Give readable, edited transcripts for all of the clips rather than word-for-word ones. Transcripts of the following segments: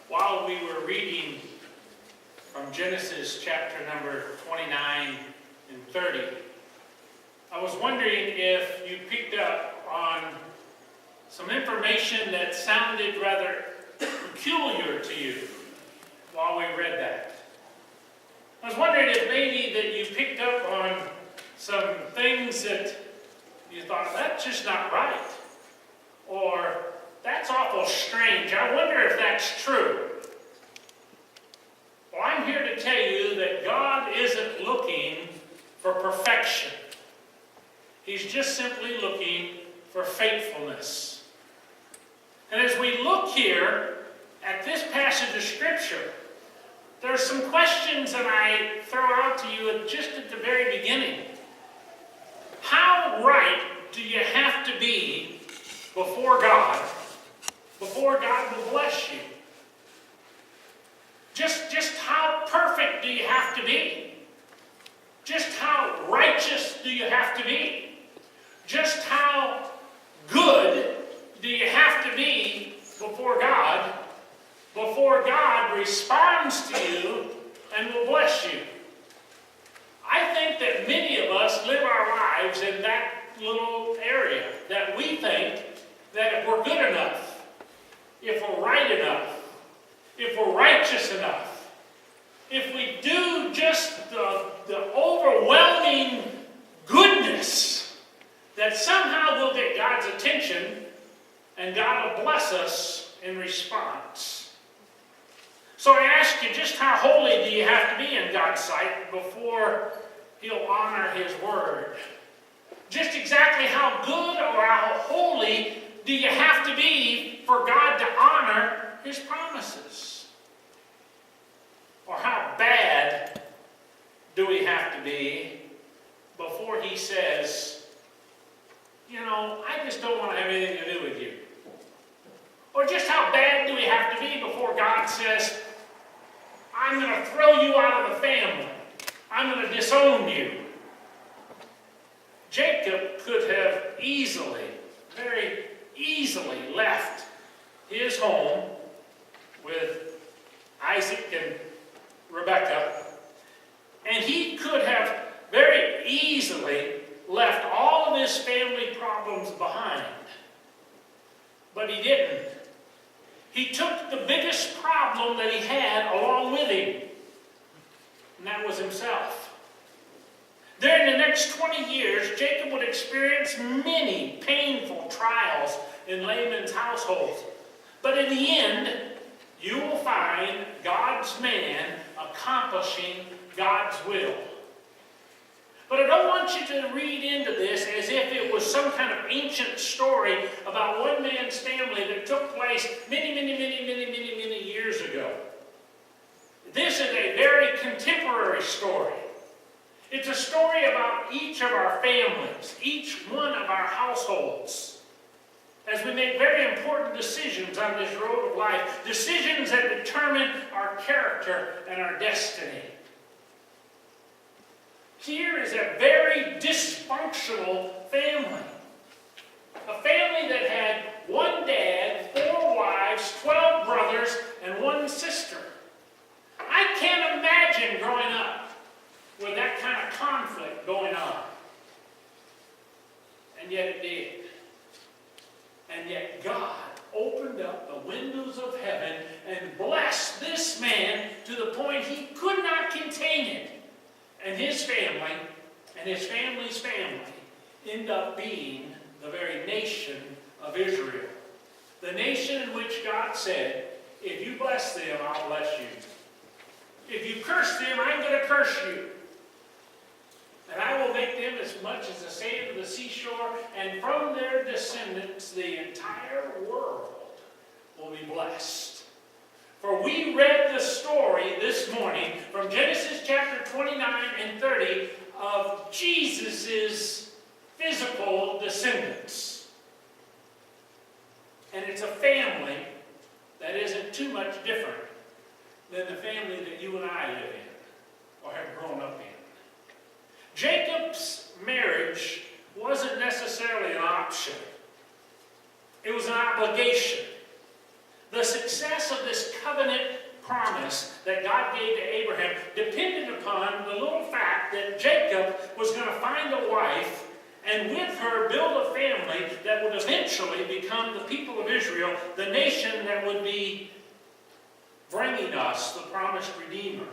While we were reading from Genesis chapter number 29 and 30, I was wondering if you picked up on some information that sounded rather peculiar to you while we read that. I was wondering if maybe that you picked up on some things that you thought, that's just not right, or that's awful strange. I wonder if that's true. Well, I'm here to tell you that God isn't looking for perfection. He's just simply looking for faithfulness. And as we look here at this passage of Scripture, there are some questions that I throw out to you just at the very beginning. How right do you have to be before God will bless you? Just how perfect do you have to be? Just how righteous do you have to be? Just how good do you have to be before God responds to you and will bless you? I think that many of us live our lives in that little area, that we think that if we're good enough, if we're right enough, if we're righteous enough, if we do just the overwhelming goodness, that somehow we'll get God's attention and God will bless us in response. So I ask you, just how holy do you have to be in God's sight before He'll honor His word? Just exactly how good or how holy do you have to be for God to honor His promises? Or how bad do we have to be before He says, I just don't want to have anything to do with you? Or just how bad do we have to be before God says, I'm going to throw you out of the family. I'm going to disown you. Jacob could have very easily left his home with Isaac and Rebekah, and he could have very easily left all of his family problems behind. But he didn't. He took the biggest problem that he had along with him, and that was himself. During the next 20 years, Jacob would experience many painful trials in Laban's household. But in the end, you will find God's man accomplishing God's will. But I don't want you to read into this as if it was some kind of ancient story about one man's family that took place many years ago. This is a very contemporary story. It's a story about each of our families, each one of our households, as we make very important decisions on this road of life, decisions that determine our character and our destiny. Here is a very dysfunctional family. A family that had one dad, 4 wives, 12 brothers, and 1 sister. I can't imagine growing up with that kind of conflict going on. And yet it did. And yet God opened up the windows of heaven and blessed this man to the point he could not contain it. And his family, and his family's family, end up being the very nation of Israel. The nation in which God said, if you bless them, I'll bless you. If you curse them, I'm going to curse you. And I will make them as much as the sand of the seashore, and from their descendants the entire world will be blessed. For we read the story this morning from Genesis chapter 29 and 30 of Jesus' physical descendants. And it's a family that isn't too much different than the family that you and I live in or have grown up in. Jacob's marriage wasn't necessarily an option. It was an obligation. The The success of this covenant promise that God gave to Abraham depended upon the little fact that Jacob was going to find a wife and with her build a family that would eventually become the people of Israel, the nation that would be bringing us the promised Redeemer.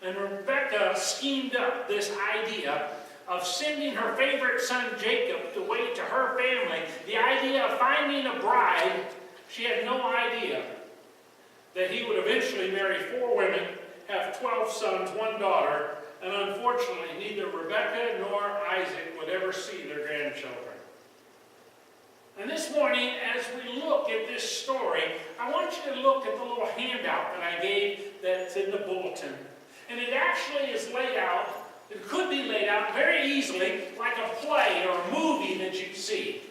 And Rebekah schemed up this idea of sending her favorite son Jacob away to her family, the idea of finding a bride. She had no idea that he would eventually marry 4 women, have 12 sons, 1 daughter, and unfortunately neither Rebekah nor Isaac would ever see their grandchildren. And this morning, as we look at this story, I want you to look at the little handout that I gave that's in the bulletin. And it actually is laid out, it could be laid out very easily like a play or a movie that you'd see.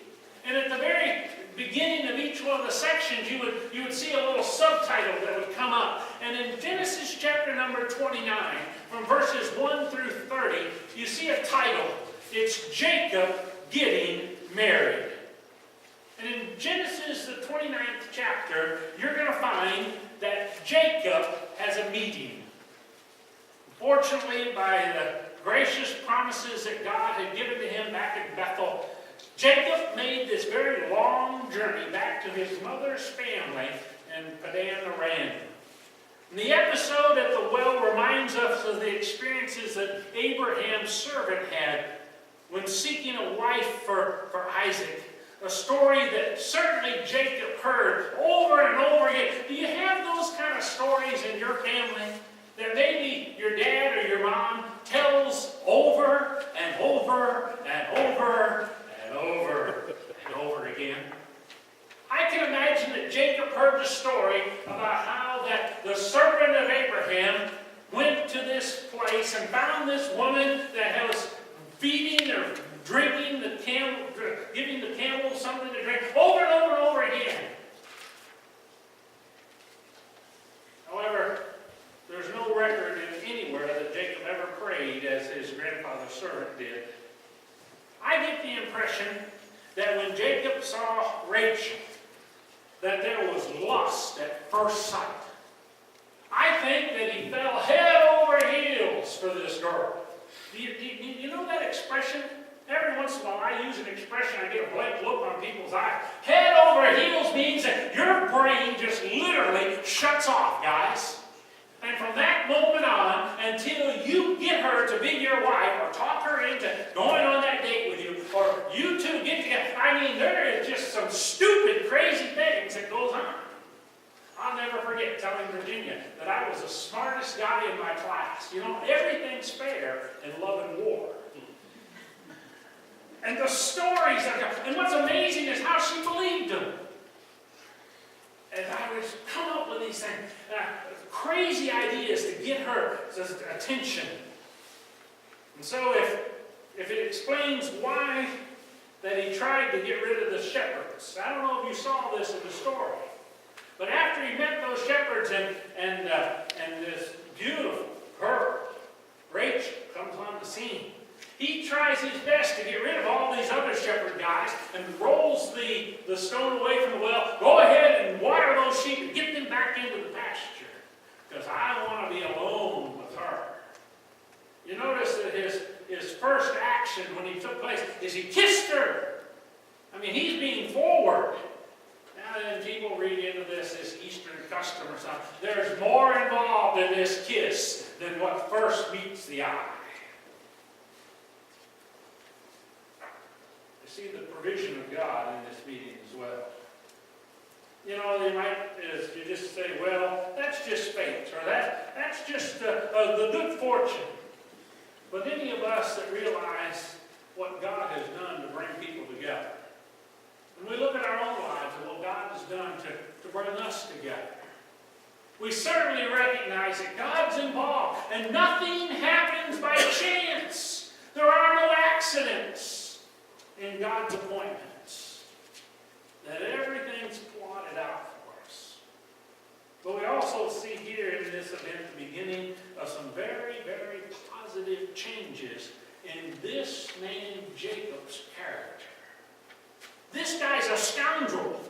And at the very beginning of each one of the sections, you would see a little subtitle that would come up. And in Genesis chapter number 29, from verses 1 through 30, you see a title. It's Jacob Getting Married. And in Genesis, the 29th chapter, you're going to find that Jacob has a meeting. Fortunately, by the gracious promises that God had given to him back in Bethel, Jacob made this very long journey back to his mother's family in Padan Aram. And the episode at the well reminds us of the experiences that Abraham's servant had when seeking a wife for Isaac. A story that certainly Jacob heard over and over again. Do you have those kind of stories in your family that maybe your dad or your mom tells over and over and over and over and over again? I can imagine that Jacob heard the story about how that the servant of Abraham went to this place and found this woman that was feeding or drinking the camel, giving the camel something to drink over and over and over again. However, there's no record anywhere that Jacob ever prayed as his grandfather's servant did. I get the impression that when Jacob saw Rachel, that there was lust at first sight. I think that he fell head over heels for this girl. Do you know that expression? Every once in a while I use an expression, I get a blank look on people's eyes. Head over heels means that your brain just literally shuts off, guys. And from that moment on, until you get her to be your wife, or talk her into going on that date with you, or you two get together, I mean, there is just some stupid, crazy things that goes on. I'll never forget telling Virginia that I was the smartest guy in my class. You know, everything's fair in love and war. And the stories that go, and what's amazing is how she believed them. And I would come up with these things, crazy ideas to get her attention. And so if it explains why that he tried to get rid of the shepherds. I don't know if you saw this in the story. But after he met those shepherds and this beautiful girl, Rachel, comes on the scene, he tries his best to get rid of all these other shepherd guys and rolls the stone away from the well. Go ahead and water those sheep and get them back into the pasture, because I want to be alone with her. You notice that his first action when he took place is he kissed her. I mean, he's being forward. Now then, people read into this Eastern custom or something. There's more involved in this kiss than what first meets the eye. You see the provision of God in this meeting as well. You know, you just say, well, that's just fate, or that's just the good fortune. But any of us that realize what God has done to bring people together, when we look at our own lives and what God has done to bring us together, we certainly recognize that God's involved and nothing happens by chance. There are no accidents in God's appointments. That everything's plotted out for us. But we also see here in this event the beginning of some very, very positive changes in this man Jacob's character. This guy's a scoundrel.